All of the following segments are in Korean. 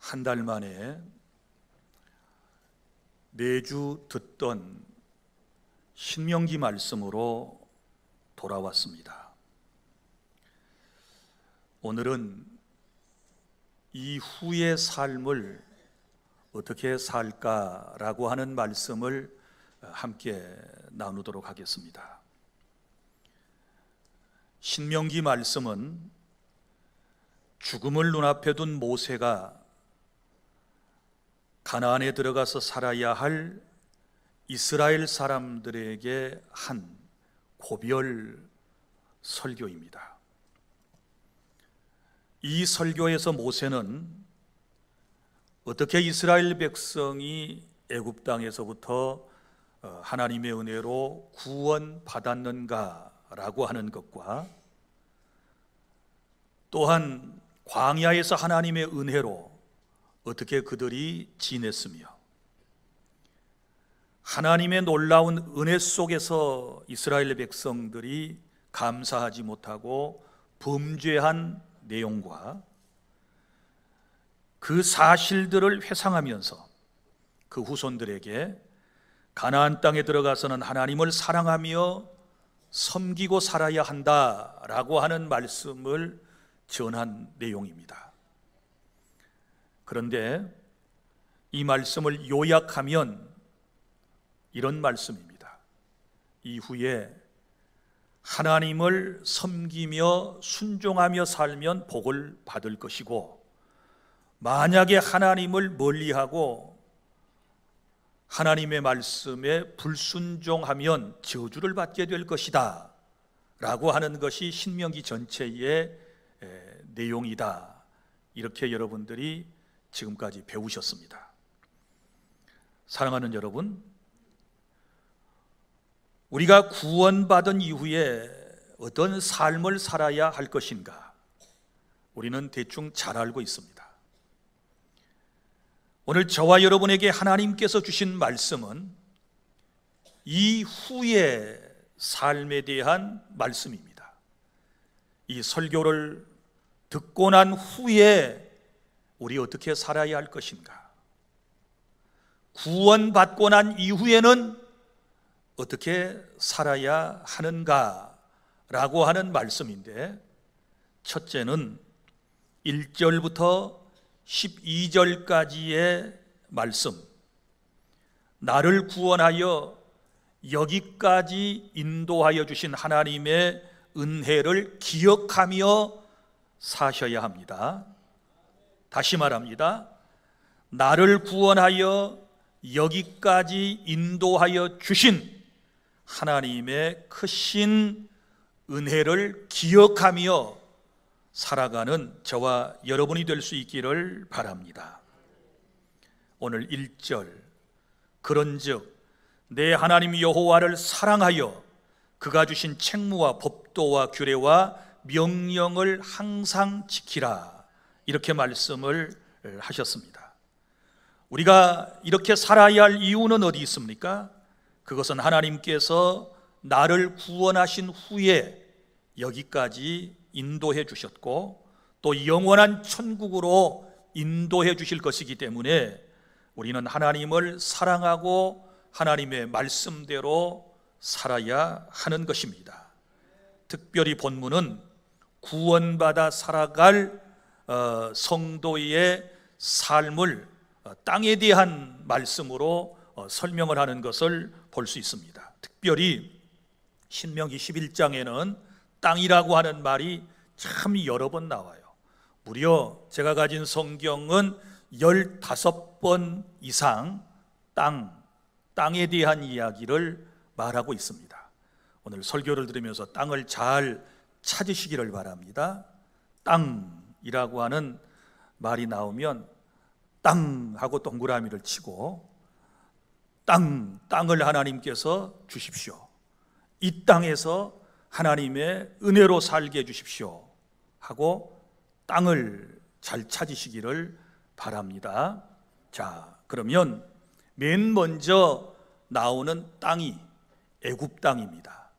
한 달 만에 매주 듣던 신명기 말씀으로 돌아왔습니다. 오늘은 이후의 삶을 어떻게 살까라고 하는 말씀을 함께 나누도록 하겠습니다. 신명기 말씀은 죽음을 눈앞에 둔 모세가 가나안에 들어가서 살아야 할 이스라엘 사람들에게 한 고별 설교입니다. 이 설교에서 모세는 어떻게 이스라엘 백성이 애굽 땅에서부터 하나님의 은혜로 구원받았는가라고 하는 것과 또한 광야에서 하나님의 은혜로 어떻게 그들이 지냈으며 하나님의 놀라운 은혜 속에서 이스라엘 백성들이 감사하지 못하고 범죄한 내용과 그 사실들을 회상하면서 그 후손들에게 가나안 땅에 들어가서는 하나님을 사랑하며 섬기고 살아야 한다라고 하는 말씀을 전한 내용입니다. 그런데 이 말씀을 요약하면 이런 말씀입니다. 이후에 하나님을 섬기며 순종하며 살면 복을 받을 것이고, 만약에 하나님을 멀리하고 하나님의 말씀에 불순종하면 저주를 받게 될 것이다 라고 하는 것이 신명기 전체의 내용이다. 이렇게 여러분들이 지금까지 배우셨습니다. 사랑하는 여러분, 우리가 구원받은 이후에 어떤 삶을 살아야 할 것인가 우리는 대충 잘 알고 있습니다. 오늘 저와 여러분에게 하나님께서 주신 말씀은 이후의 삶에 대한 말씀입니다. 이 설교를 듣고 난 후에 우리 어떻게 살아야 할 것인가, 구원받고 난 이후에는 어떻게 살아야 하는가라고 하는 말씀인데, 첫째는 1절부터 12절까지의 말씀, 나를 구원하여 여기까지 인도하여 주신 하나님의 은혜를 기억하며 사셔야 합니다. 다시 말합니다. 나를 구원하여 여기까지 인도하여 주신 하나님의 크신 은혜를 기억하며 살아가는 저와 여러분이 될 수 있기를 바랍니다. 오늘 1절, 그런즉 내 하나님 여호와를 사랑하여 그가 주신 책무와 법도와 규례와 명령을 항상 지키라, 이렇게 말씀을 하셨습니다. 우리가 이렇게 살아야 할 이유는 어디 있습니까? 그것은 하나님께서 나를 구원하신 후에 여기까지 인도해 주셨고 또 영원한 천국으로 인도해 주실 것이기 때문에 우리는 하나님을 사랑하고 하나님의 말씀대로 살아야 하는 것입니다. 특별히 본문은 구원받아 살아갈 성도의 삶을 땅에 대한 말씀으로 설명을 하는 것을 볼 수 있습니다. 특별히 신명기 11장에는 땅이라고 하는 말이 참 여러 번 나와요. 무려 제가 가진 성경은 15번 이상 땅에 대한 이야기를 말하고 있습니다. 오늘 설교를 들으면서 땅을 잘 찾으시기를 바랍니다. 땅이라고 하는 말이 나오면 땅 하고 동그라미를 치고 땅을 하나님께서 주십시오. 이 땅에서 하나님의 은혜로 살게 해주십시오 하고 땅을 잘 찾으시기를 바랍니다. 자, 그러면 맨 먼저 나오는 땅이 애굽 땅입니다.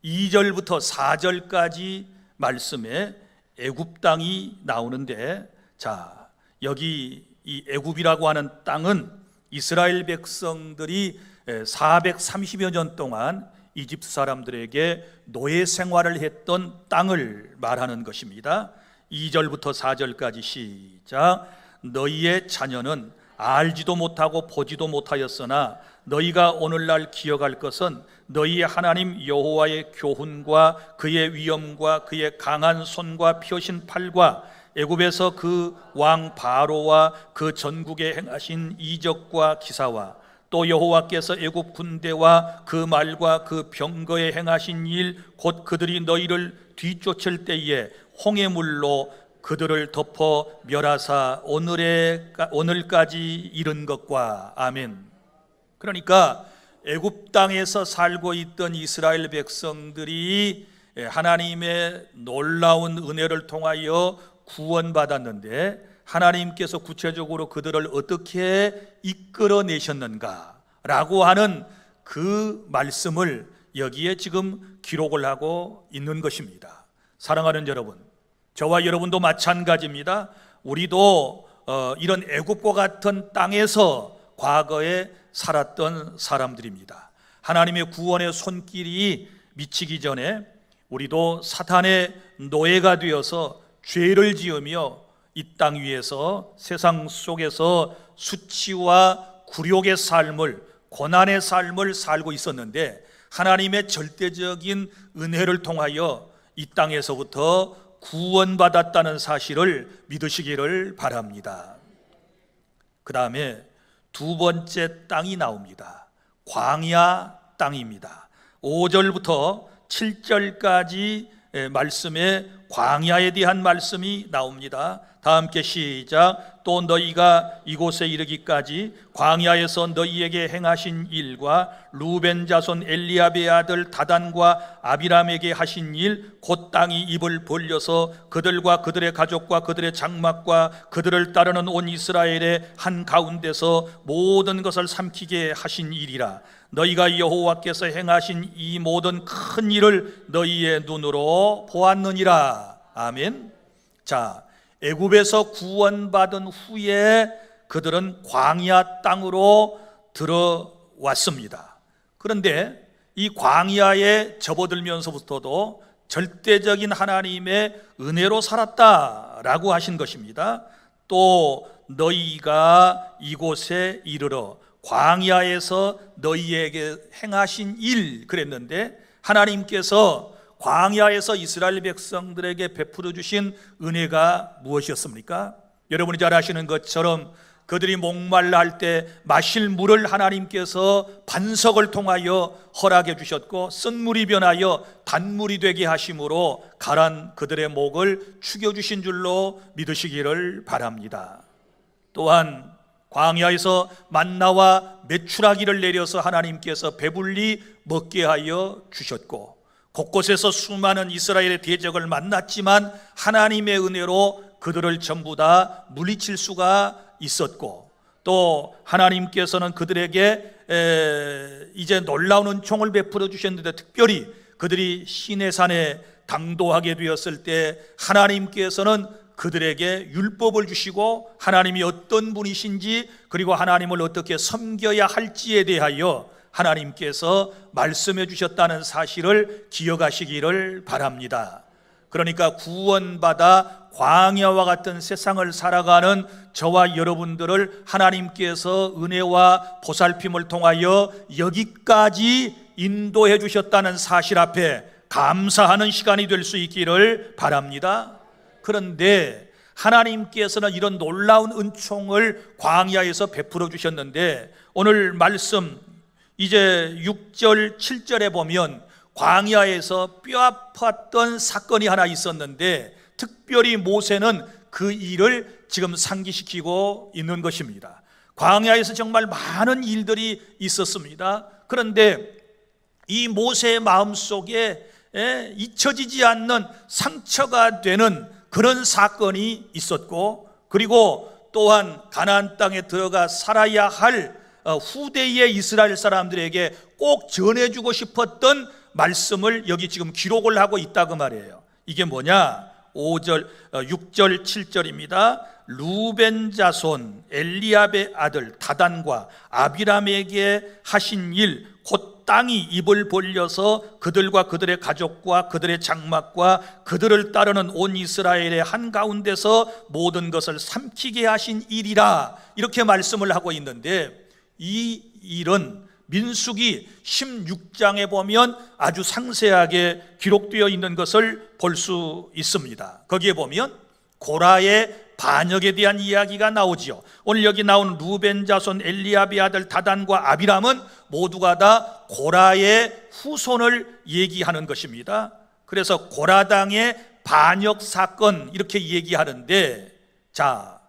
2절부터 4절까지 말씀에 애굽 땅이 나오는데, 자, 여기 이 애굽이라고 하는 땅은 이스라엘 백성들이 430여 년 동안 이집트 사람들에게 노예 생활을 했던 땅을 말하는 것입니다. 2절부터 4절까지 시작. 너희의 자녀는 알지도 못하고 보지도 못하였으나 너희가 오늘날 기억할 것은 너희의 하나님 여호와의 교훈과 그의 위엄과 그의 강한 손과 펴신 팔과 애굽에서 그 왕 바로와 그 전국에 행하신 이적과 기사와 또 여호와께서 애굽 군대와 그 말과 그 병거에 행하신 일 곧 그들이 너희를 뒤쫓을 때에 홍해물로 그들을 덮어 멸하사 오늘까지 이른 것과. 아멘. 그러니까 애굽 땅에서 살고 있던 이스라엘 백성들이 하나님의 놀라운 은혜를 통하여 구원받았는데 하나님께서 구체적으로 그들을 어떻게 이끌어내셨는가라고 하는 그 말씀을 여기에 지금 기록을 하고 있는 것입니다. 사랑하는 여러분, 저와 여러분도 마찬가지입니다. 우리도 이런 애굽과 같은 땅에서 과거에 살았던 사람들입니다. 하나님의 구원의 손길이 미치기 전에 우리도 사탄의 노예가 되어서 죄를 지으며 이 땅 위에서 세상 속에서 수치와 굴욕의 삶을, 고난의 삶을 살고 있었는데 하나님의 절대적인 은혜를 통하여 이 땅에서부터 구원받았다는 사실을 믿으시기를 바랍니다. 그 다음에 두 번째 땅이 나옵니다. 광야 땅입니다. 5절부터 7절까지 말씀에 광야에 대한 말씀이 나옵니다. 다 함께 시작. 또 너희가 이곳에 이르기까지 광야에서 너희에게 행하신 일과 루벤 자손 엘리압의 아들 다단과 아비람에게 하신 일, 곧 땅이 입을 벌려서 그들과 그들의 가족과 그들의 장막과 그들을 따르는 온 이스라엘의 한 가운데서 모든 것을 삼키게 하신 일이라. 너희가 여호와께서 행하신 이 모든 큰 일을 너희의 눈으로 보았느니라. 아멘. 자, 애굽에서 구원받은 후에 그들은 광야 땅으로 들어왔습니다. 그런데 이 광야에 접어들면서부터도 절대적인 하나님의 은혜로 살았다라고 하신 것입니다. 또 너희가 이곳에 이르러 광야에서 너희에게 행하신 일 그랬는데 하나님께서 광야에서 이스라엘 백성들에게 베풀어 주신 은혜가 무엇이었습니까? 여러분이 잘 아시는 것처럼 그들이 목말라 할 때 마실 물을 하나님께서 반석을 통하여 허락해 주셨고 쓴물이 변하여 단물이 되게 하심으로 가란 그들의 목을 축여주신 줄로 믿으시기를 바랍니다. 또한 광야에서 만나와 메추라기를 내려서 하나님께서 배불리 먹게 하여 주셨고 곳곳에서 수많은 이스라엘의 대적을 만났지만 하나님의 은혜로 그들을 전부 다 물리칠 수가 있었고 또 하나님께서는 그들에게 이제 놀라운 은총을 베풀어 주셨는데 특별히 그들이 시내산에 당도하게 되었을 때 하나님께서는 그들에게 율법을 주시고 하나님이 어떤 분이신지 그리고 하나님을 어떻게 섬겨야 할지에 대하여 하나님께서 말씀해 주셨다는 사실을 기억하시기를 바랍니다. 그러니까 구원받아 광야와 같은 세상을 살아가는 저와 여러분들을 하나님께서 은혜와 보살핌을 통하여 여기까지 인도해 주셨다는 사실 앞에 감사하는 시간이 될 수 있기를 바랍니다. 그런데 하나님께서는 이런 놀라운 은총을 광야에서 베풀어 주셨는데 오늘 말씀 이제 6절 7절에 보면 광야에서 뼈아팠던 사건이 하나 있었는데 특별히 모세는 그 일을 지금 상기시키고 있는 것입니다. 광야에서 정말 많은 일들이 있었습니다. 그런데 이 모세의 마음속에 잊혀지지 않는 상처가 되는 그런 사건이 있었고 그리고 또한 가나안 땅에 들어가 살아야 할 후대의 이스라엘 사람들에게 꼭 전해주고 싶었던 말씀을 여기 지금 기록을 하고 있다고 말이에요. 이게 뭐냐? 6절 7절입니다. 루벤 자손 엘리압의 아들 다단과 아비람에게 하신 일, 곧 땅이 입을 벌려서 그들과 그들의 가족과 그들의 장막과 그들을 따르는 온 이스라엘의 한가운데서 모든 것을 삼키게 하신 일이라, 이렇게 말씀을 하고 있는데, 이 일은 민수기 16장에 보면 아주 상세하게 기록되어 있는 것을 볼 수 있습니다. 거기에 보면 고라의 반역에 대한 이야기가 나오지요. 오늘 여기 나온 루벤 자손 엘리압의 아들 다단과 아비람은 모두가 다 고라의 후손을 얘기하는 것입니다. 그래서 고라당의 반역 사건, 이렇게 얘기하는데, 자,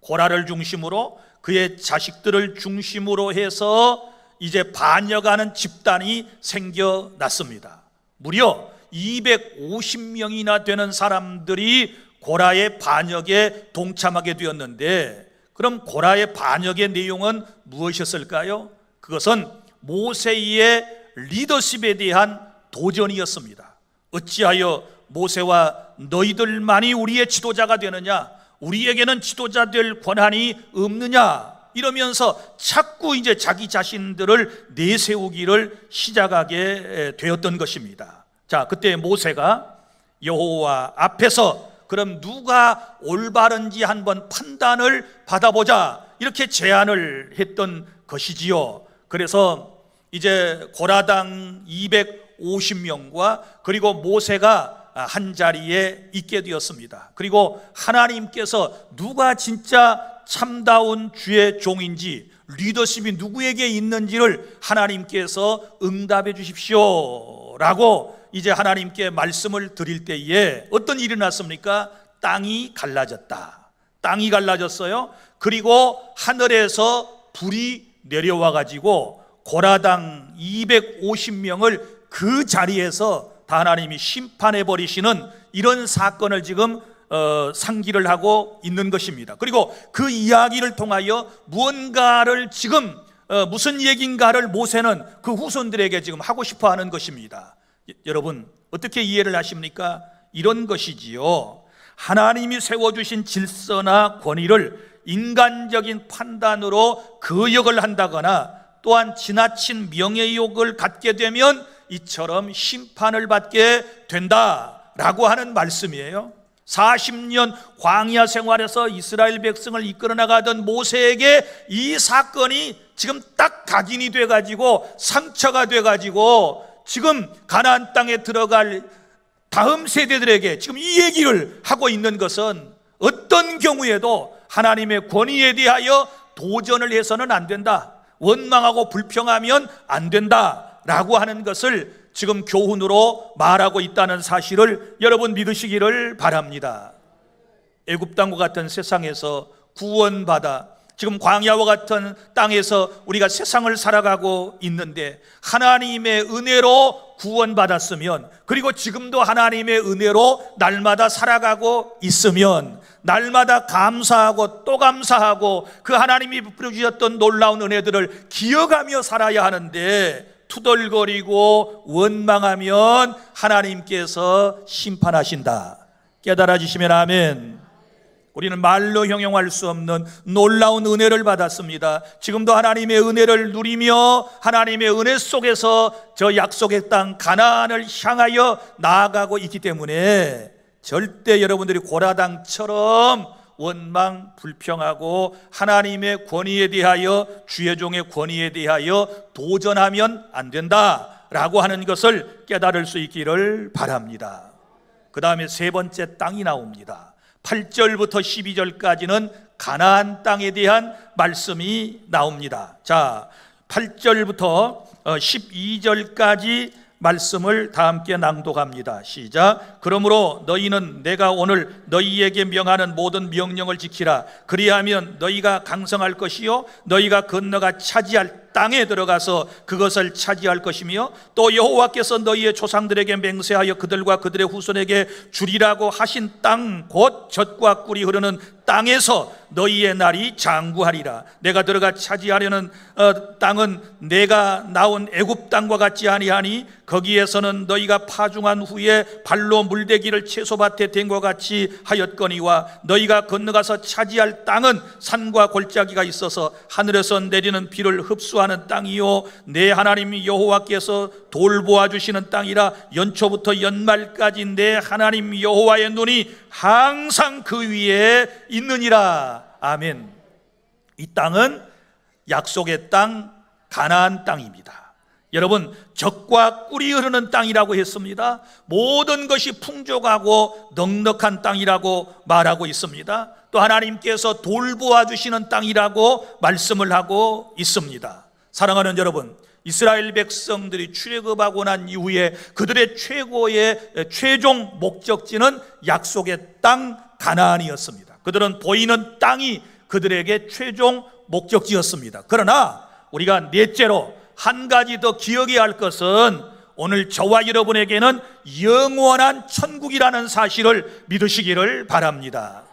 고라를 중심으로 그의 자식들을 중심으로 해서 이제 반역하는 집단이 생겨났습니다. 무려 250명이나 되는 사람들이 고라의 반역에 동참하게 되었는데, 그럼 고라의 반역의 내용은 무엇이었을까요? 그것은 모세의 리더십에 대한 도전이었습니다. 어찌하여 모세와 너희들만이 우리의 지도자가 되느냐, 우리에게는 지도자 될 권한이 없느냐, 이러면서 자꾸 이제 자기 자신들을 내세우기를 시작하게 되었던 것입니다. 자, 그때 모세가 여호와 앞에서 그럼 누가 올바른지 한번 판단을 받아보자, 이렇게 제안을 했던 것이지요. 그래서 이제 고라당 250명과 그리고 모세가 한 자리에 있게 되었습니다. 그리고 하나님께서 누가 진짜 참다운 주의 종인지, 리더십이 누구에게 있는지를 하나님께서 응답해 주십시오 라고 이제 하나님께 말씀을 드릴 때에 어떤 일이 났습니까? 땅이 갈라졌다. 땅이 갈라졌어요. 그리고 하늘에서 불이 내려와 가지고 고라당 250명을 그 자리에서 다 하나님이 심판해 버리시는 이런 사건을 지금 상기를 하고 있는 것입니다. 그리고 그 이야기를 통하여 무언가를 지금 무슨 얘기인가를 모세는 그 후손들에게 지금 하고 싶어 하는 것입니다. 여러분 어떻게 이해를 하십니까? 이런 것이지요. 하나님이 세워주신 질서나 권위를 인간적인 판단으로 거역을 한다거나 또한 지나친 명예욕을 갖게 되면 이처럼 심판을 받게 된다라고 하는 말씀이에요. 40년 광야 생활에서 이스라엘 백성을 이끌어 나가던 모세에게 이 사건이 지금 딱 각인이 돼가지고 상처가 돼가지고 지금 가나안 땅에 들어갈 다음 세대들에게 지금 이 얘기를 하고 있는 것은 어떤 경우에도 하나님의 권위에 대하여 도전을 해서는 안 된다, 원망하고 불평하면 안 된다라고 하는 것을 지금 교훈으로 말하고 있다는 사실을 여러분 믿으시기를 바랍니다. 애굽 땅과 같은 세상에서 구원받아 지금 광야와 같은 땅에서 우리가 세상을 살아가고 있는데 하나님의 은혜로 구원받았으면, 그리고 지금도 하나님의 은혜로 날마다 살아가고 있으면 날마다 감사하고 또 감사하고 그 하나님이 베풀어 주셨던 놀라운 은혜들을 기억하며 살아야 하는데, 투덜거리고 원망하면 하나님께서 심판하신다. 깨달아지시면 아멘. 우리는 말로 형용할 수 없는 놀라운 은혜를 받았습니다. 지금도 하나님의 은혜를 누리며 하나님의 은혜 속에서 저 약속의 땅 가나안을 향하여 나아가고 있기 때문에 절대 여러분들이 고라당처럼 원망 불평하고 하나님의 권위에 대하여, 주의 종의 권위에 대하여 도전하면 안 된다라고 하는 것을 깨달을 수 있기를 바랍니다. 그 다음에 세 번째 땅이 나옵니다. 8절부터 12절까지는 가나안 땅에 대한 말씀이 나옵니다. 자, 8절부터 12절까지 말씀을 다 함께 낭독합니다. 시작. 그러므로 너희는 내가 오늘 너희에게 명하는 모든 명령을 지키라. 그리하면 너희가 강성할 것이요 너희가 건너가 차지할 땅에 들어가서 그것을 차지할 것이며, 또 여호와께서 너희의 조상들에게 맹세하여 그들과 그들의 후손에게 주리라고 하신 땅, 곧 젖과 꿀이 흐르는 땅에서 너희의 날이 장구하리라. 내가 들어가 차지하려는 땅은 내가 나온 애굽 땅과 같지 아니하니 거기에서는 너희가 파중한 후에 발로 물대기를 채소밭에 댄 것 같이 하였거니와, 너희가 건너가서 차지할 땅은 산과 골짜기가 있어서 하늘에서 내리는 비를 흡수하는 땅이요, 내 하나님 여호와께서 돌보아 주시는 땅이라. 연초부터 연말까지 내 하나님 여호와의 눈이 항상 그 위에 있느니라. 아멘. 이 땅은 약속의 땅, 가나안 땅입니다. 여러분, 젖과 꿀이 흐르는 땅이라고 했습니다. 모든 것이 풍족하고 넉넉한 땅이라고 말하고 있습니다. 또 하나님께서 돌보아 주시는 땅이라고 말씀을 하고 있습니다. 사랑하는 여러분, 이스라엘 백성들이 출애굽하고 난 이후에 그들의 최종 목적지는 약속의 땅 가나안이었습니다. 그들은 보이는 땅이 그들에게 최종 목적지였습니다. 그러나 우리가 넷째로 한 가지 더 기억해야 할 것은, 오늘 저와 여러분에게는 영원한 천국이라는 사실을 믿으시기를 바랍니다.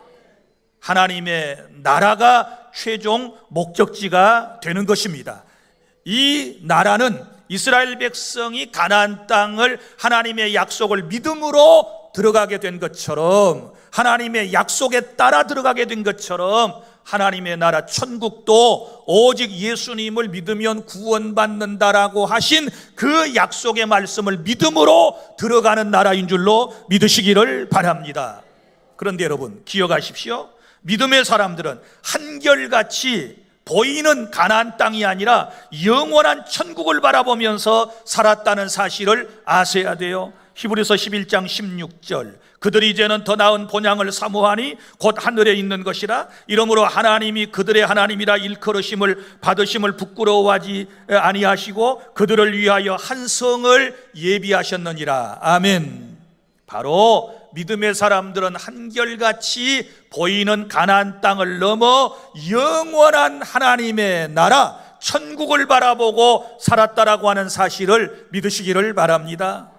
하나님의 나라가 최종 목적지가 되는 것입니다. 이 나라는 이스라엘 백성이 가나안 땅을, 하나님의 약속을 믿음으로 들어가게 된 것처럼, 하나님의 약속에 따라 들어가게 된 것처럼, 하나님의 나라 천국도 오직 예수님을 믿으면 구원받는다라고 하신 그 약속의 말씀을 믿음으로 들어가는 나라인 줄로 믿으시기를 바랍니다. 그런데 여러분, 기억하십시오. 믿음의 사람들은 한결같이 보이는 가나안 땅이 아니라 영원한 천국을 바라보면서 살았다는 사실을 아셔야 돼요. 히브리서 11장 16절, 그들이 이제는 더 나은 본향을 사모하니 곧 하늘에 있는 것이라. 이러므로 하나님이 그들의 하나님이라 일컬으심을 받으심을 부끄러워하지 아니하시고 그들을 위하여 한 성을 예비하셨느니라. 아멘. 바로 믿음의 사람들은 한결같이 보이는 가나안 땅을 넘어 영원한 하나님의 나라 천국을 바라보고 살았다라고 하는 사실을 믿으시기를 바랍니다.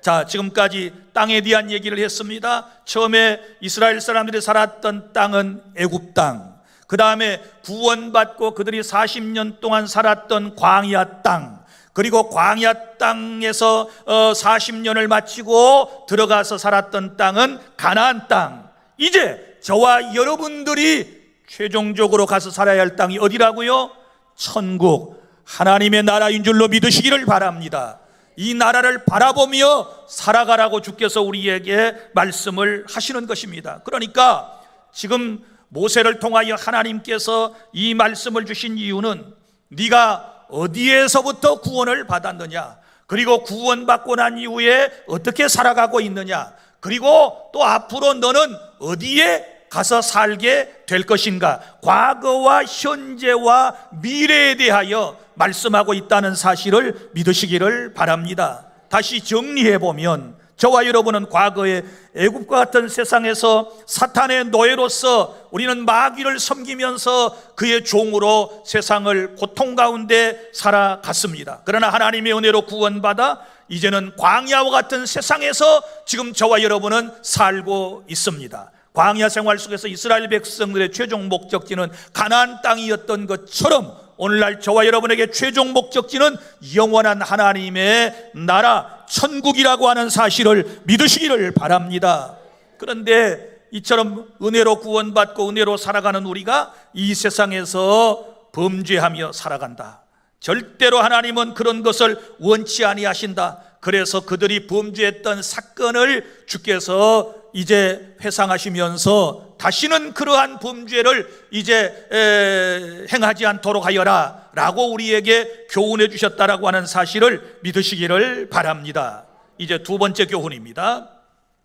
자, 지금까지 땅에 대한 얘기를 했습니다. 처음에 이스라엘 사람들이 살았던 땅은 애굽 땅, 그 다음에 구원받고 그들이 40년 동안 살았던 광야 땅, 그리고 광야 땅에서 40년을 마치고 들어가서 살았던 땅은 가나안 땅. 이제 저와 여러분들이 최종적으로 가서 살아야 할 땅이 어디라고요? 천국, 하나님의 나라인 줄로 믿으시기를 바랍니다. 이 나라를 바라보며 살아가라고 주께서 우리에게 말씀을 하시는 것입니다. 그러니까 지금 모세를 통하여 하나님께서 이 말씀을 주신 이유는, 네가 어디에서부터 구원을 받았느냐, 그리고 구원받고 난 이후에 어떻게 살아가고 있느냐, 그리고 또 앞으로 너는 어디에 가서 살게 될 것인가, 과거와 현재와 미래에 대하여 말씀하고 있다는 사실을 믿으시기를 바랍니다. 다시 정리해보면, 저와 여러분은 과거에 애굽과 같은 세상에서 사탄의 노예로서 우리는 마귀를 섬기면서 그의 종으로 세상을 고통 가운데 살아갔습니다. 그러나 하나님의 은혜로 구원받아 이제는 광야와 같은 세상에서 지금 저와 여러분은 살고 있습니다. 광야 생활 속에서 이스라엘 백성들의 최종 목적지는 가나안 땅이었던 것처럼 오늘날 저와 여러분에게 최종 목적지는 영원한 하나님의 나라 천국이라고 하는 사실을 믿으시기를 바랍니다. 그런데 이처럼 은혜로 구원받고 은혜로 살아가는 우리가 이 세상에서 범죄하며 살아간다. 절대로 하나님은 그런 것을 원치 아니하신다. 그래서 그들이 범죄했던 사건을 주께서 이제 회상하시면서 다시는 그러한 범죄를 이제 행하지 않도록 하여라 라고 우리에게 교훈해 주셨다라고 하는 사실을 믿으시기를 바랍니다. 이제 두 번째 교훈입니다.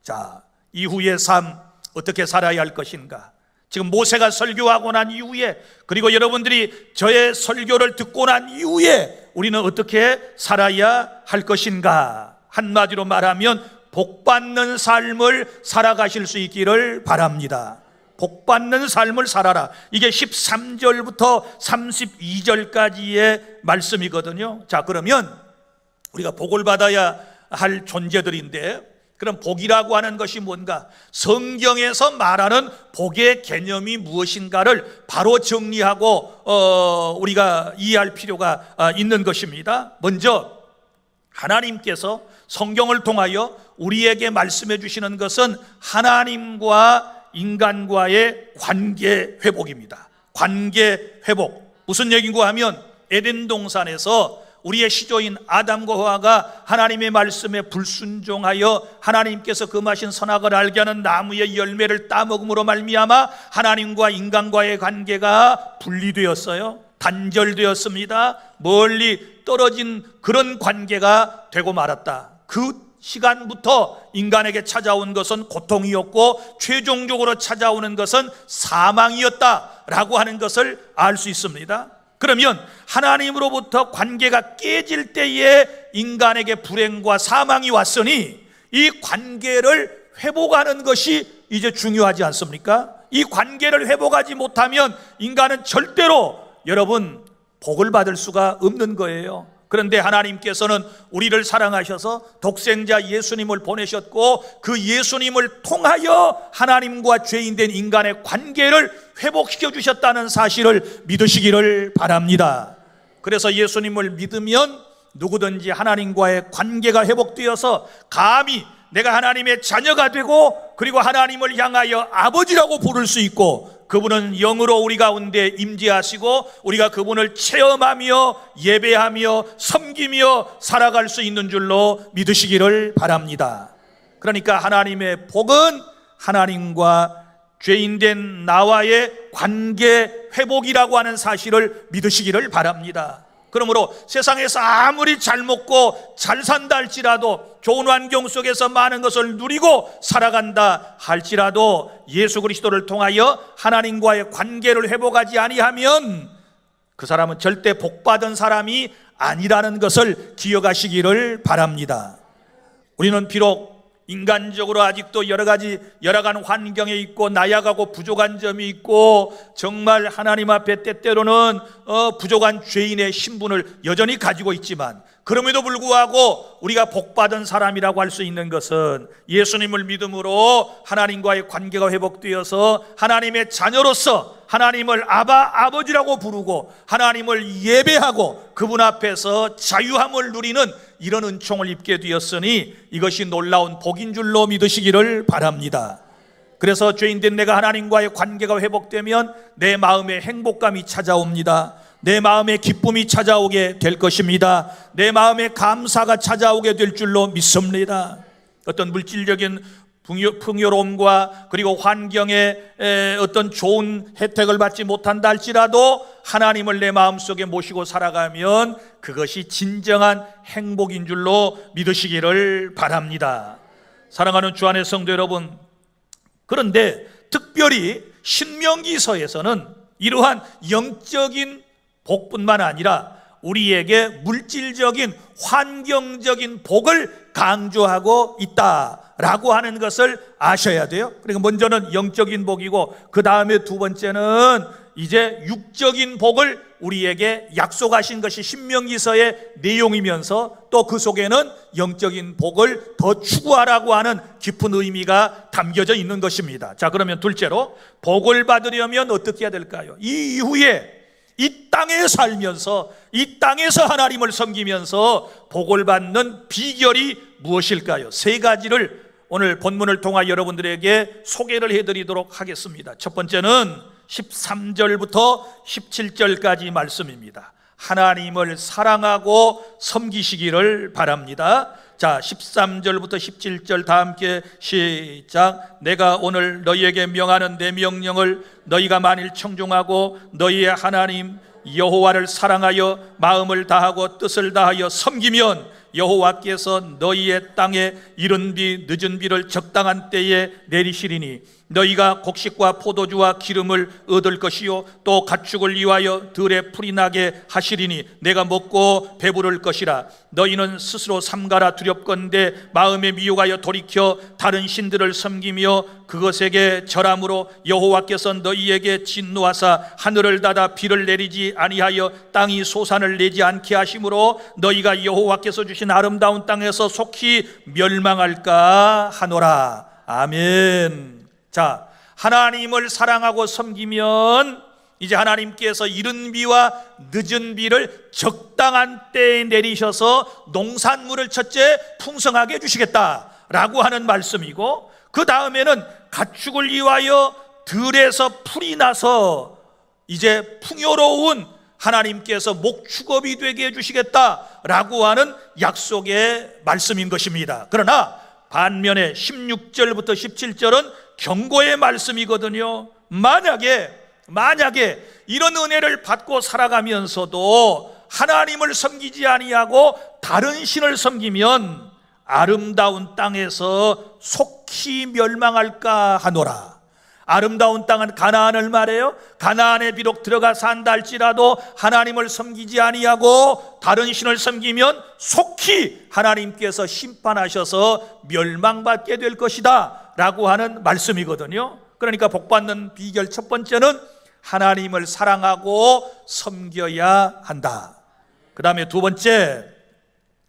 자, 이후의 삶 어떻게 살아야 할 것인가. 지금 모세가 설교하고 난 이후에, 그리고 여러분들이 저의 설교를 듣고 난 이후에 우리는 어떻게 살아야 할 것인가. 한마디로 말하면 복받는 삶을 살아가실 수 있기를 바랍니다. 복받는 삶을 살아라. 이게 13절부터 32절까지의 말씀이거든요. 자, 그러면 우리가 복을 받아야 할 존재들인데, 그럼 복이라고 하는 것이 뭔가, 성경에서 말하는 복의 개념이 무엇인가를 바로 정리하고 우리가 이해할 필요가 있는 것입니다. 먼저 하나님께서 성경을 통하여 우리에게 말씀해 주시는 것은 하나님과 인간과의 관계 회복입니다. 관계 회복. 무슨 얘기인가 하면, 에덴 동산에서 우리의 시조인 아담과 하와가 하나님의 말씀에 불순종하여 하나님께서 금하신 선악을 알게 하는 나무의 열매를 따먹음으로 말미암아 하나님과 인간과의 관계가 분리되었어요. 단절되었습니다. 멀리 떨어진 그런 관계가 되고 말았다. 그 시간부터 인간에게 찾아온 것은 고통이었고 최종적으로 찾아오는 것은 사망이었다라고 하는 것을 알 수 있습니다. 그러면 하나님으로부터 관계가 깨질 때에 인간에게 불행과 사망이 왔으니 이 관계를 회복하는 것이 이제 중요하지 않습니까? 이 관계를 회복하지 못하면 인간은 절대로 여러분 복을 받을 수가 없는 거예요. 그런데 하나님께서는 우리를 사랑하셔서 독생자 예수님을 보내셨고, 그 예수님을 통하여 하나님과 죄인된 인간의 관계를 회복시켜 주셨다는 사실을 믿으시기를 바랍니다. 그래서 예수님을 믿으면 누구든지 하나님과의 관계가 회복되어서 감히 내가 하나님의 자녀가 되고, 그리고 하나님을 향하여 아버지라고 부를 수 있고, 그분은 영으로 우리 가운데 임재하시고 우리가 그분을 체험하며 예배하며 섬기며 살아갈 수 있는 줄로 믿으시기를 바랍니다. 그러니까 하나님의 복은 하나님과 죄인된 나와의 관계 회복이라고 하는 사실을 믿으시기를 바랍니다. 그러므로 세상에서 아무리 잘 먹고 잘 산다 할지라도, 좋은 환경 속에서 많은 것을 누리고 살아간다 할지라도, 예수 그리스도를 통하여 하나님과의 관계를 회복하지 아니하면 그 사람은 절대 복받은 사람이 아니라는 것을 기억하시기를 바랍니다. 우리는 비록 인간적으로 아직도 여러가지 환경에 있고 나약하고 부족한 점이 있고, 정말 하나님 앞에 때때로는 부족한 죄인의 신분을 여전히 가지고 있지만, 그럼에도 불구하고 우리가 복받은 사람이라고 할 수 있는 것은 예수님을 믿음으로 하나님과의 관계가 회복되어서 하나님의 자녀로서 하나님을 아버지라고 부르고 하나님을 예배하고 그분 앞에서 자유함을 누리는 이런 은총을 입게 되었으니 이것이 놀라운 복인 줄로 믿으시기를 바랍니다. 그래서 죄인된 내가 하나님과의 관계가 회복되면 내 마음에 행복감이 찾아옵니다. 내 마음에 기쁨이 찾아오게 될 것입니다. 내 마음에 감사가 찾아오게 될 줄로 믿습니다. 어떤 물질적인 풍요로움과 그리고 환경에 어떤 좋은 혜택을 받지 못한다 할지라도 하나님을 내 마음속에 모시고 살아가면 그것이 진정한 행복인 줄로 믿으시기를 바랍니다. 사랑하는 주 안의 성도 여러분, 그런데 특별히 신명기서에서는 이러한 영적인 복뿐만 아니라 우리에게 물질적인 환경적인 복을 강조하고 있다라고 하는 것을 아셔야 돼요. 그러니까 먼저는 영적인 복이고, 그 다음에 두 번째는 이제 육적인 복을 우리에게 약속하신 것이 신명기서의 내용이면서, 또 그 속에는 영적인 복을 더 추구하라고 하는 깊은 의미가 담겨져 있는 것입니다. 자, 그러면 둘째로 복을 받으려면 어떻게 해야 될까요? 이 이후에 이 땅에 살면서, 이 땅에서 하나님을 섬기면서 복을 받는 비결이 무엇일까요? 세 가지를 오늘 본문을 통하 여러분들에게 소개를 해드리도록 하겠습니다. 첫 번째는 13절부터 17절까지 말씀입니다. 하나님을 사랑하고 섬기시기를 바랍니다. 자, 13절부터 17절 다 함께 시작. 내가 오늘 너희에게 명하는 내 명령을 너희가 만일 청종하고 너희의 하나님 여호와를 사랑하여 마음을 다하고 뜻을 다하여 섬기면 여호와께서 너희의 땅에 이른 비 늦은 비를 적당한 때에 내리시리니 너희가 곡식과 포도주와 기름을 얻을 것이요 또 가축을 위하여 들에 풀이 나게 하시리니 내가 먹고 배부를 것이라. 너희는 스스로 삼가라 두렵건대 마음에 미혹하여 돌이켜 다른 신들을 섬기며 그것에게 절함으로 여호와께서 너희에게 진노하사 하늘을 닫아 비를 내리지 아니하여 땅이 소산을 내지 않게 하심으로 너희가 여호와께서 주신 아름다운 땅에서 속히 멸망할까 하노라. 아멘. 자, 하나님을 사랑하고 섬기면 이제 하나님께서 이른 비와 늦은 비를 적당한 때에 내리셔서 농산물을 첫째 풍성하게 해주시겠다라고 하는 말씀이고, 그 다음에는 가축을 위하여 들에서 풀이 나서 이제 풍요로운 하나님께서 목축업이 되게 해주시겠다라고 하는 약속의 말씀인 것입니다. 그러나 반면에 16절부터 17절은 경고의 말씀이거든요. 만약에 이런 은혜를 받고 살아가면서도 하나님을 섬기지 아니하고 다른 신을 섬기면 아름다운 땅에서 속히 멸망할까 하노라. 아름다운 땅은 가나안을 말해요. 가나안에 비록 들어가 산다 할지라도 하나님을 섬기지 아니하고 다른 신을 섬기면 속히 하나님께서 심판하셔서 멸망받게 될 것이다 라고 하는 말씀이거든요. 그러니까 복받는 비결 첫 번째는 하나님을 사랑하고 섬겨야 한다. 그 다음에 두 번째,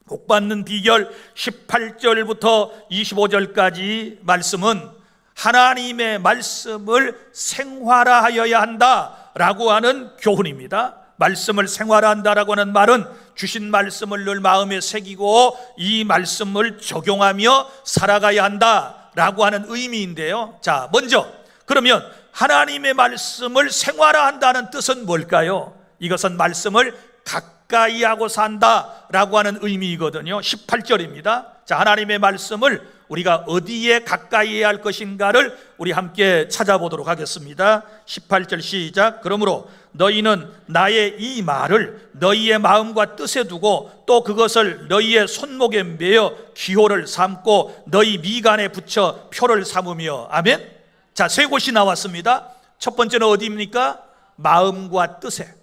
복받는 비결 18절부터 25절까지 말씀은 하나님의 말씀을 생활화하여야 한다라고 하는 교훈입니다. 말씀을 생활화한다라고 하는 말은 주신 말씀을 늘 마음에 새기고 이 말씀을 적용하며 살아가야 한다라고 하는 의미인데요. 자, 먼저 그러면 하나님의 말씀을 생활화한다는 뜻은 뭘까요? 이것은 말씀을 가까이 하고 산다라고 하는 의미이거든요. 18절입니다. 자, 하나님의 말씀을 우리가 어디에 가까이 해야 할 것인가를 우리 함께 찾아보도록 하겠습니다. 18절 시작. 그러므로 너희는 나의 이 말을 너희의 마음과 뜻에 두고 또 그것을 너희의 손목에 매어 기호를 삼고 너희 미간에 붙여 표를 삼으며. 아멘. 자, 세 곳이 나왔습니다. 첫 번째는 어디입니까? 마음과 뜻에.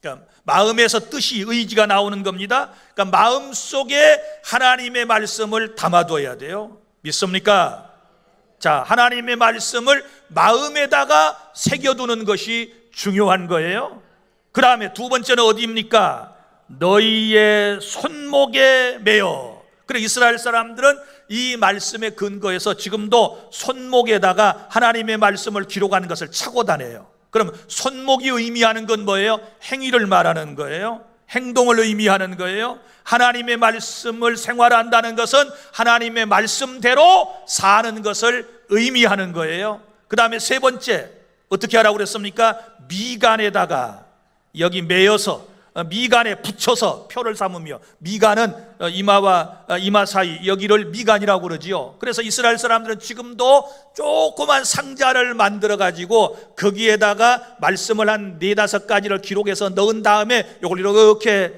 그러니까 마음에서 뜻이, 의지가 나오는 겁니다. 그러니까 마음속에 하나님의 말씀을 담아둬야 돼요. 믿습니까? 자, 하나님의 말씀을 마음에다가 새겨두는 것이 중요한 거예요. 그 다음에 두 번째는 어디입니까? 너희의 손목에 매어. 그래, 이스라엘 사람들은 이 말씀에 근거해서 지금도 손목에다가 하나님의 말씀을 기록하는 것을 차고 다녀요. 그럼 손목이 의미하는 건 뭐예요? 행위를 말하는 거예요. 행동을 의미하는 거예요. 하나님의 말씀을 생활한다는 것은 하나님의 말씀대로 사는 것을 의미하는 거예요. 그 다음에 세 번째, 어떻게 하라고 그랬습니까? 미간에다가 여기 매여서 미간에 붙여서 표를 삼으며, 미간은 이마와 이마 사이, 여기를 미간이라고 그러지요. 그래서 이스라엘 사람들은 지금도 조그만 상자를 만들어 가지고 거기에다가 말씀을 한 4-5가지를 기록해서 넣은 다음에 이걸 이렇게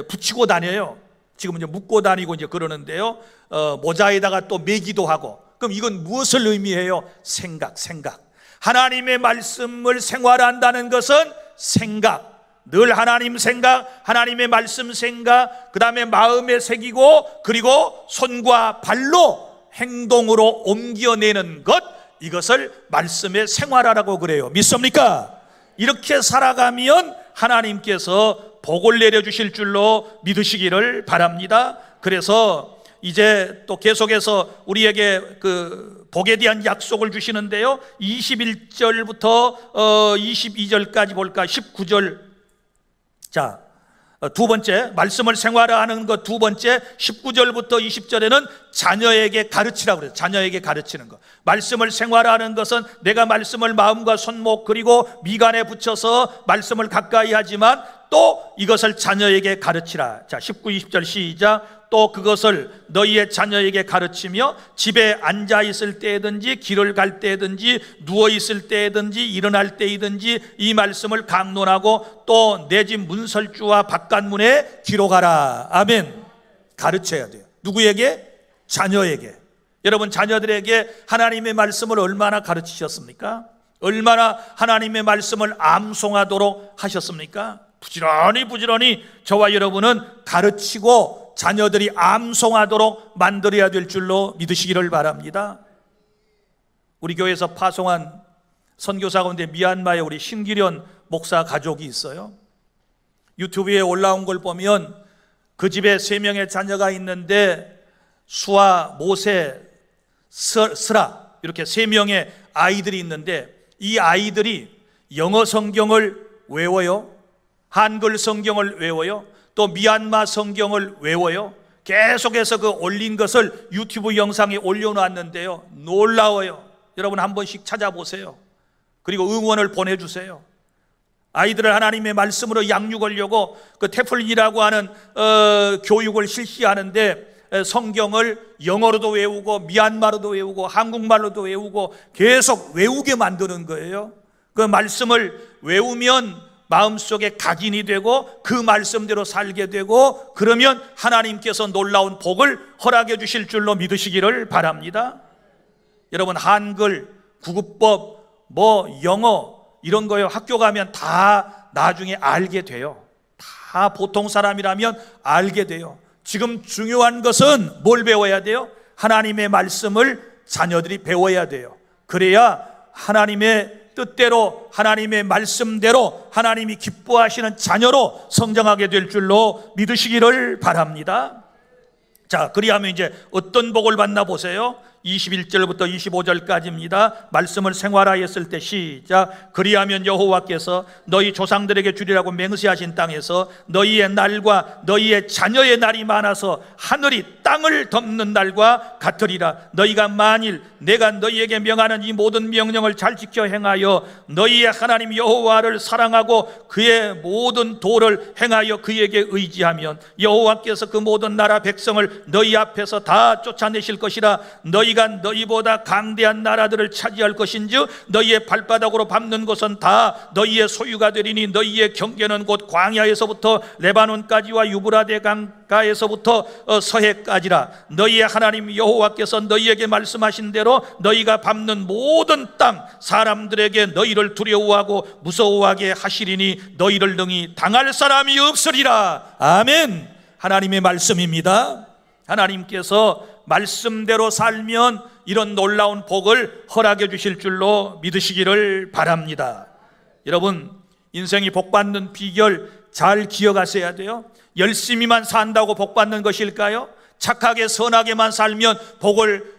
붙이고 다녀요. 지금 이제 묶고 다니고 이제 그러는데요. 모자에다가 또 매기도 하고. 그럼 이건 무엇을 의미해요? 생각. 하나님의 말씀을 생활한다는 것은 생각. 늘 하나님 생각, 하나님의 말씀 생각, 그 다음에 마음에 새기고 그리고 손과 발로 행동으로 옮겨내는 것, 이것을 말씀의 생활하라고 그래요. 믿습니까? 이렇게 살아가면 하나님께서 복을 내려주실 줄로 믿으시기를 바랍니다. 그래서 이제 또 계속해서 우리에게 그 복에 대한 약속을 주시는데요. 21절부터 22절까지 볼까? 19절. 자, 두 번째, 말씀을 생활화하는 것 두 번째, 19절부터 20절에는 자녀에게 가르치라고 그래요. 자녀에게 가르치는 것. 말씀을 생활화하는 것은 내가 말씀을 마음과 손목 그리고 미간에 붙여서 말씀을 가까이 하지만 또 이것을 자녀에게 가르치라. 자, 19, 20절 시작. 또 그것을 너희의 자녀에게 가르치며 집에 앉아 있을 때든지 길을 갈 때든지 누워 있을 때든지 일어날 때이든지 이 말씀을 강론하고 또 내 집 문설주와 바깥문에 기록하라. 아멘. 가르쳐야 돼요. 누구에게? 자녀에게. 여러분, 자녀들에게 하나님의 말씀을 얼마나 가르치셨습니까? 얼마나 하나님의 말씀을 암송하도록 하셨습니까? 부지런히 저와 여러분은 가르치고 자녀들이 암송하도록 만들어야 될 줄로 믿으시기를 바랍니다. 우리 교회에서 파송한 선교사 가운데 미얀마에 우리 신기련 목사 가족이 있어요. 유튜브에 올라온 걸 보면 그 집에 3명의 자녀가 있는데 수아, 모세, 스라 이렇게 3명의 아이들이 있는데 이 아이들이 영어 성경을 외워요. 한글 성경을 외워요. 또 미얀마 성경을 외워요. 계속해서 그 올린 것을 유튜브 영상에 올려놨는데요, 놀라워요. 여러분 한 번씩 찾아보세요. 그리고 응원을 보내주세요. 아이들을 하나님의 말씀으로 양육하려고 그 태플린이라고 하는 교육을 실시하는데 성경을 영어로도 외우고 미얀마로도 외우고 한국말로도 외우고 계속 외우게 만드는 거예요. 그 말씀을 외우면 마음속에 각인이 되고 그 말씀대로 살게 되고, 그러면 하나님께서 놀라운 복을 허락해 주실 줄로 믿으시기를 바랍니다. 여러분, 한글, 구급법, 영어 이런 거요, 학교 가면 다 나중에 알게 돼요. 다 보통 사람이라면 알게 돼요. 지금 중요한 것은 뭘 배워야 돼요? 하나님의 말씀을 자녀들이 배워야 돼요. 그래야 하나님의 뜻대로, 하나님의 말씀대로 하나님이 기뻐하시는 자녀로 성장하게 될 줄로 믿으시기를 바랍니다. 자, 그리하면 이제 어떤 복을 받나 보세요. 21절부터 25절까지입니다. 말씀을 생활하였을 때 시작. 그리하면 여호와께서 너희 조상들에게 주리라고 맹세하신 땅에서 너희의 날과 너희의 자녀의 날이 많아서 하늘이 땅을 덮는 날과 같으리라. 너희가 만일 내가 너희에게 명하는 이 모든 명령을 잘 지켜 행하여 너희의 하나님 여호와를 사랑하고 그의 모든 도를 행하여 그에게 의지하면 여호와께서 그 모든 나라 백성을 너희 앞에서 다 쫓아내실 것이라. 너희가 너희보다 강대한 나라들을 차지할 것인즉 너희의 발바닥으로 밟는 것은 다 너희의 소유가 되리니 너희의 경계는 곧 광야에서부터 레바논까지와 유브라데 강가에서부터 서해까지라. 너희의 하나님 여호와께서 너희에게 말씀하신 대로 너희가 밟는 모든 땅 사람들에게 너희를 두려워하고 무서워하게 하시리니 너희를 능히 당할 사람이 없으리라. 아멘. 하나님의 말씀입니다. 하나님께서 말씀대로 살면 이런 놀라운 복을 허락해 주실 줄로 믿으시기를 바랍니다. 여러분, 인생이 복받는 비결 잘 기억하셔야 돼요. 열심히만 산다고 복받는 것일까요? 착하게 선하게만 살면 복을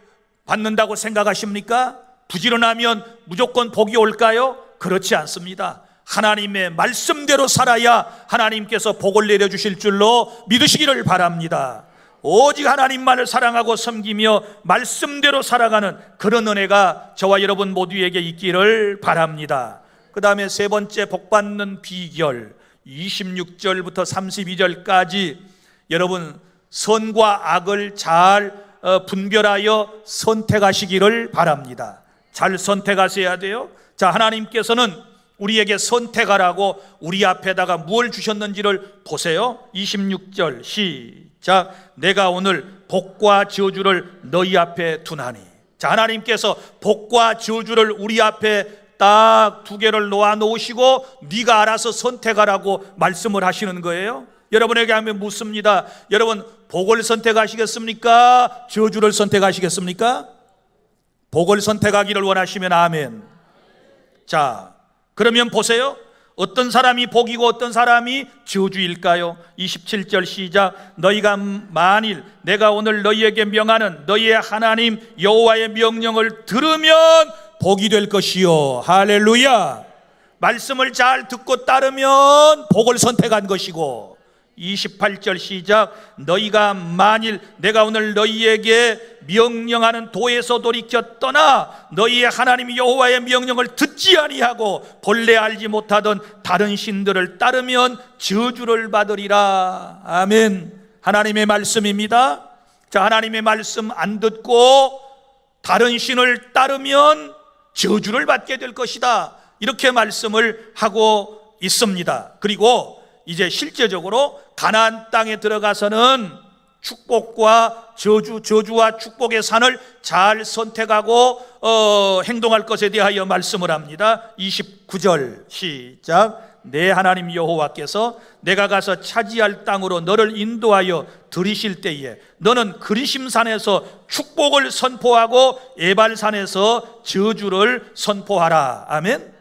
받는다고 생각하십니까? 부지런하면 무조건 복이 올까요? 그렇지 않습니다. 하나님의 말씀대로 살아야 하나님께서 복을 내려주실 줄로 믿으시기를 바랍니다. 오직 하나님만을 사랑하고 섬기며 말씀대로 살아가는 그런 은혜가 저와 여러분 모두에게 있기를 바랍니다. 그 다음에 세 번째 복받는 비결 26절부터 32절까지 여러분 선과 악을 잘 분별하여 선택하시기를 바랍니다. 잘 선택하셔야 돼요. 자, 하나님께서는 우리에게 선택하라고 우리 앞에다가 무엇을 주셨는지를 보세요. 26절 시작. 내가 오늘 복과 저주를 너희 앞에 두나니. 자, 하나님께서 복과 저주를 우리 앞에 딱 두 개를 놓아 놓으시고 네가 알아서 선택하라고 말씀을 하시는 거예요. 여러분에게 하면 묻습니다. 여러분, 복을 선택하시겠습니까? 저주를 선택하시겠습니까? 복을 선택하기를 원하시면 아멘. 자, 그러면 보세요. 어떤 사람이 복이고 어떤 사람이 저주일까요? 27절 시작. 너희가 만일 내가 오늘 너희에게 명하는 너희의 하나님 여호와의 명령을 들으면 복이 될 것이요. 할렐루야. 말씀을 잘 듣고 따르면 복을 선택한 것이고, 28절 시작. 너희가 만일 내가 오늘 너희에게 명령하는 도에서 돌이켜 떠나 너희의 하나님 여호와의 명령을 듣지 아니하고 본래 알지 못하던 다른 신들을 따르면 저주를 받으리라. 아멘. 하나님의 말씀입니다. 자, 하나님의 말씀 안 듣고 다른 신을 따르면 저주를 받게 될 것이다. 이렇게 말씀을 하고 있습니다. 그리고 이제 실제적으로 가나안 땅에 들어가서는 축복과 저주와 축복의 산을 잘 선택하고 행동할 것에 대하여 말씀을 합니다. 29절 시작. 내 하나님 여호와께서 내가 가서 차지할 땅으로 너를 인도하여 들이실 때에 너는 그리심산에서 축복을 선포하고 에발산에서 저주를 선포하라. 아멘.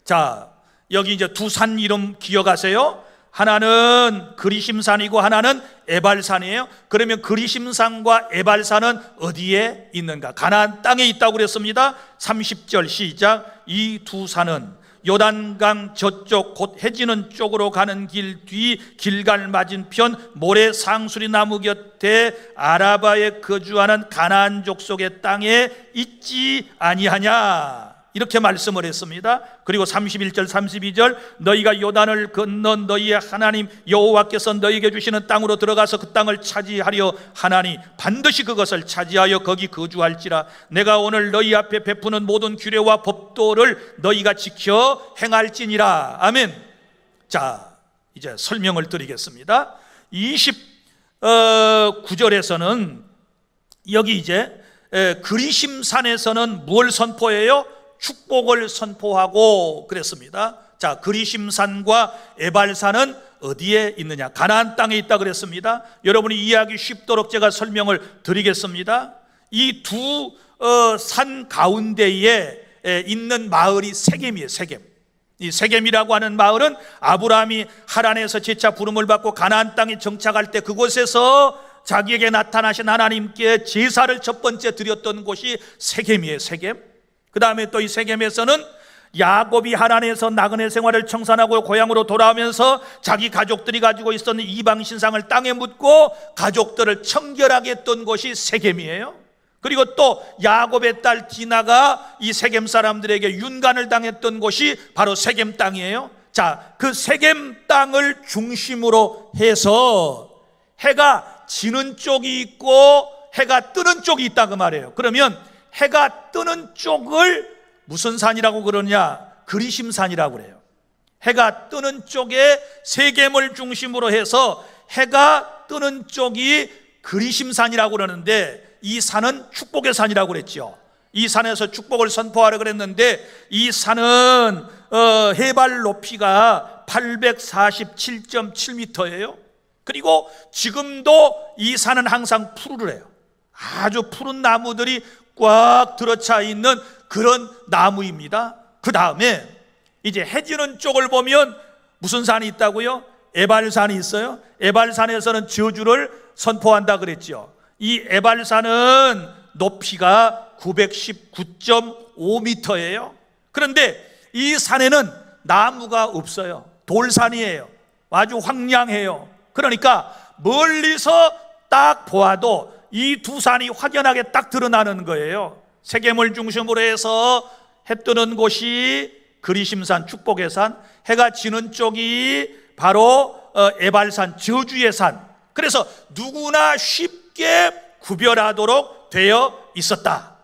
자, 여기 이제 두 산 이름 기억하세요. 하나는 그리심산이고 하나는 에발산이에요. 그러면 그리심산과 에발산은 어디에 있는가? 가나안 땅에 있다고 그랬습니다. 30절 시작. 이 두 산은 요단강 저쪽 곧 해지는 쪽으로 가는 길 뒤 길갈 맞은편 모래 상수리 나무 곁에 아라바에 거주하는 가나안 족속의 땅에 있지 아니하냐, 이렇게 말씀을 했습니다. 그리고 31절 32절 너희가 요단을 건너 너희의 하나님 여호와께서 너희에게 주시는 땅으로 들어가서 그 땅을 차지하려 하나니 반드시 그것을 차지하여 거기 거주할지라. 내가 오늘 너희 앞에 베푸는 모든 규례와 법도를 너희가 지켜 행할지니라. 아멘. 자, 이제 설명을 드리겠습니다. 29절에서는 여기 이제 그리심산에서는 뭘 선포해요? 축복을 선포하고 그랬습니다. 자, 그리심산과 에발산은 어디에 있느냐? 가나안 땅에 있다 그랬습니다. 여러분이 이해하기 쉽도록 제가 설명을 드리겠습니다. 이 두 산 가운데에 있는 마을이 세겜이에요. 세겜. 이 세겜이라고 하는 마을은 아브라함이 하란에서 재차 부름을 받고 가나안 땅에 정착할 때 그곳에서 자기에게 나타나신 하나님께 제사를 첫 번째 드렸던 곳이 세겜이에요. 세겜. 그 다음에 또 이 세겜에서는 야곱이 하란에서 나그네 생활을 청산하고 고향으로 돌아오면서 자기 가족들이 가지고 있었던 이방 신상을 땅에 묻고 가족들을 청결하게 했던 곳이 세겜이에요. 그리고 또 야곱의 딸 디나가 이 세겜 사람들에게 윤간을 당했던 곳이 바로 세겜 땅이에요. 자, 그 세겜 땅을 중심으로 해서 해가 지는 쪽이 있고 해가 뜨는 쪽이 있다 그 말이에요. 그러면 해가 뜨는 쪽을 무슨 산이라고 그러냐? 그리심산이라고 그래요. 해가 뜨는 쪽에 세겜을 중심으로 해서 해가 뜨는 쪽이 그리심산이라고 그러는데 이 산은 축복의 산이라고 그랬죠. 이 산에서 축복을 선포하라 그랬는데 이 산은 해발 높이가 847.7m예요. 그리고 지금도 이 산은 항상 푸르르해요. 아주 푸른 나무들이 꽉 들어차 있는 그런 나무입니다. 그 다음에 이제 해지는 쪽을 보면 무슨 산이 있다고요? 에발산이 있어요. 에발산에서는 저주를 선포한다 그랬죠. 이 에발산은 높이가 919.5m예요. 그런데 이 산에는 나무가 없어요. 돌산이에요. 아주 황량해요. 그러니까 멀리서 딱 보아도 이 두 산이 확연하게 딱 드러나는 거예요. 세겜을 중심으로 해서 해 뜨는 곳이 그리심산, 축복의 산, 해가 지는 쪽이 바로 에발산, 저주의 산. 그래서 누구나 쉽게 구별하도록 되어 있었다.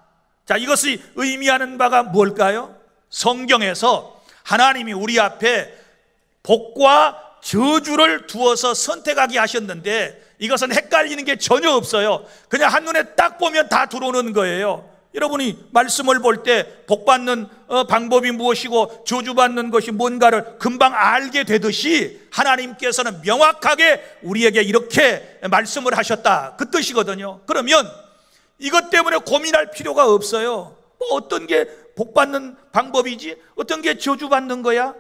자, 이것이 의미하는 바가 뭘까요? 성경에서 하나님이 우리 앞에 복과 저주를 두어서 선택하게 하셨는데 이것은 헷갈리는 게 전혀 없어요. 그냥 한눈에 딱 보면 다 들어오는 거예요. 여러분이 말씀을 볼 때 복받는 방법이 무엇이고 저주받는 것이 뭔가를 금방 알게 되듯이 하나님께서는 명확하게 우리에게 이렇게 말씀을 하셨다, 그 뜻이거든요. 그러면 이것 때문에 고민할 필요가 없어요. 뭐 어떤 게 복받는 방법이지? 어떤 게 저주받는 거야?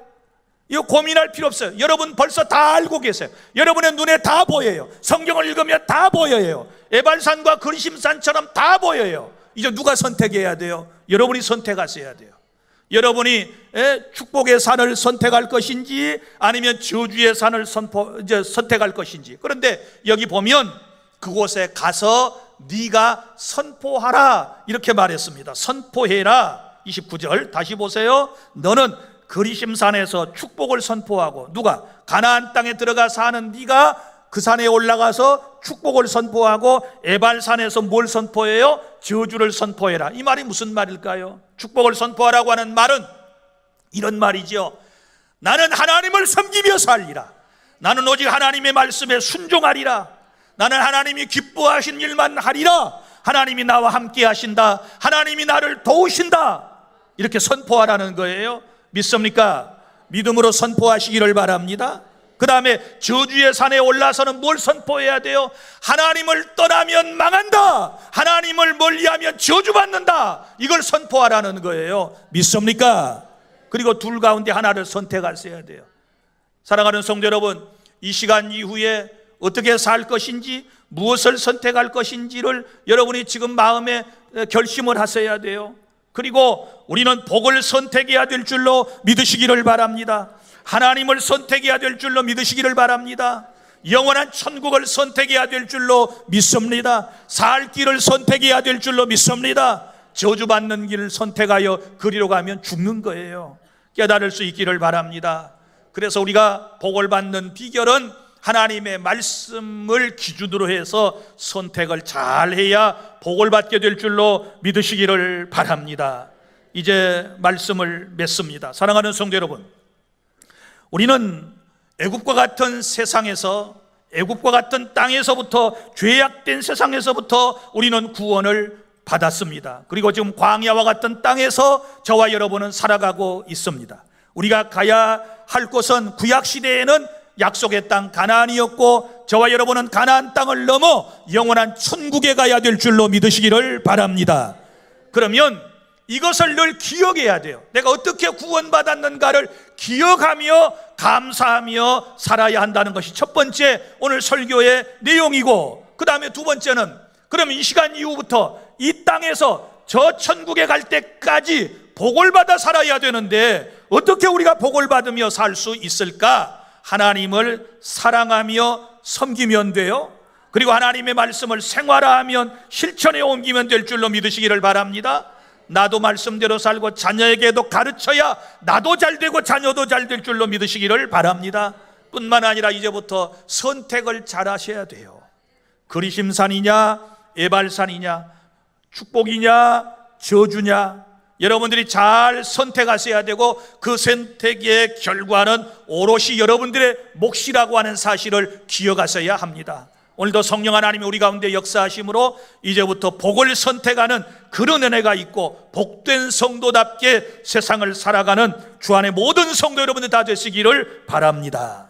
이거 고민할 필요 없어요. 여러분 벌써 다 알고 계세요. 여러분의 눈에 다 보여요. 성경을 읽으면 다 보여요. 에발산과 그리심산처럼 다 보여요. 이제 누가 선택해야 돼요? 여러분이 선택하셔야 돼요. 여러분이 축복의 산을 선택할 것인지 아니면 저주의 산을 선택할 것인지. 그런데 여기 보면 그곳에 가서 네가 선포하라 이렇게 말했습니다. 선포해라. 29절 다시 보세요. 너는 그리심산에서 축복을 선포하고, 누가? 가나안 땅에 들어가 사는 네가 그 산에 올라가서 축복을 선포하고, 에발산에서 뭘 선포해요? 저주를 선포해라. 이 말이 무슨 말일까요? 축복을 선포하라고 하는 말은 이런 말이죠. 나는 하나님을 섬기며 살리라. 나는 오직 하나님의 말씀에 순종하리라. 나는 하나님이 기뻐하신 일만 하리라. 하나님이 나와 함께 하신다. 하나님이 나를 도우신다. 이렇게 선포하라는 거예요. 믿습니까? 믿음으로 선포하시기를 바랍니다. 그 다음에 저주의 산에 올라서는 뭘 선포해야 돼요? 하나님을 떠나면 망한다. 하나님을 멀리하면 저주받는다. 이걸 선포하라는 거예요. 믿습니까? 그리고 둘 가운데 하나를 선택하셔야 돼요. 사랑하는 성도 여러분, 이 시간 이후에 어떻게 살 것인지, 무엇을 선택할 것인지를 여러분이 지금 마음에 결심을 하셔야 돼요. 그리고 우리는 복을 선택해야 될 줄로 믿으시기를 바랍니다. 하나님을 선택해야 될 줄로 믿으시기를 바랍니다. 영원한 천국을 선택해야 될 줄로 믿습니다. 살 길을 선택해야 될 줄로 믿습니다. 저주받는 길을 선택하여 그리로 가면 죽는 거예요. 깨달을 수 있기를 바랍니다. 그래서 우리가 복을 받는 비결은 하나님의 말씀을 기준으로 해서 선택을 잘 해야 복을 받게 될 줄로 믿으시기를 바랍니다. 이제 말씀을 맺습니다. 사랑하는 성도 여러분, 우리는 애굽과 같은 세상에서, 애굽과 같은 땅에서부터, 죄악된 세상에서부터 우리는 구원을 받았습니다. 그리고 지금 광야와 같은 땅에서 저와 여러분은 살아가고 있습니다. 우리가 가야 할 곳은 구약시대에는 약속의 땅 가나안이었고, 저와 여러분은 가나안 땅을 넘어 영원한 천국에 가야 될 줄로 믿으시기를 바랍니다. 그러면 이것을 늘 기억해야 돼요. 내가 어떻게 구원받았는가를 기억하며 감사하며 살아야 한다는 것이 첫 번째 오늘 설교의 내용이고, 그 다음에 두 번째는 그럼 이 시간 이후부터 이 땅에서 저 천국에 갈 때까지 복을 받아 살아야 되는데 어떻게 우리가 복을 받으며 살 수 있을까? 하나님을 사랑하며 섬기면 돼요. 그리고 하나님의 말씀을 생활화하면, 실천에 옮기면 될 줄로 믿으시기를 바랍니다. 나도 말씀대로 살고 자녀에게도 가르쳐야 나도 잘 되고 자녀도 잘 될 줄로 믿으시기를 바랍니다. 뿐만 아니라 이제부터 선택을 잘 하셔야 돼요. 그리심산이냐 에발산이냐, 축복이냐 저주냐, 여러분들이 잘 선택하셔야 되고, 그 선택의 결과는 오롯이 여러분들의 몫이라고 하는 사실을 기억하셔야 합니다. 오늘도 성령 하나님이 우리 가운데 역사하심으로 이제부터 복을 선택하는 그런 은혜가 있고, 복된 성도답게 세상을 살아가는 주 안의 모든 성도 여러분들 다 되시기를 바랍니다.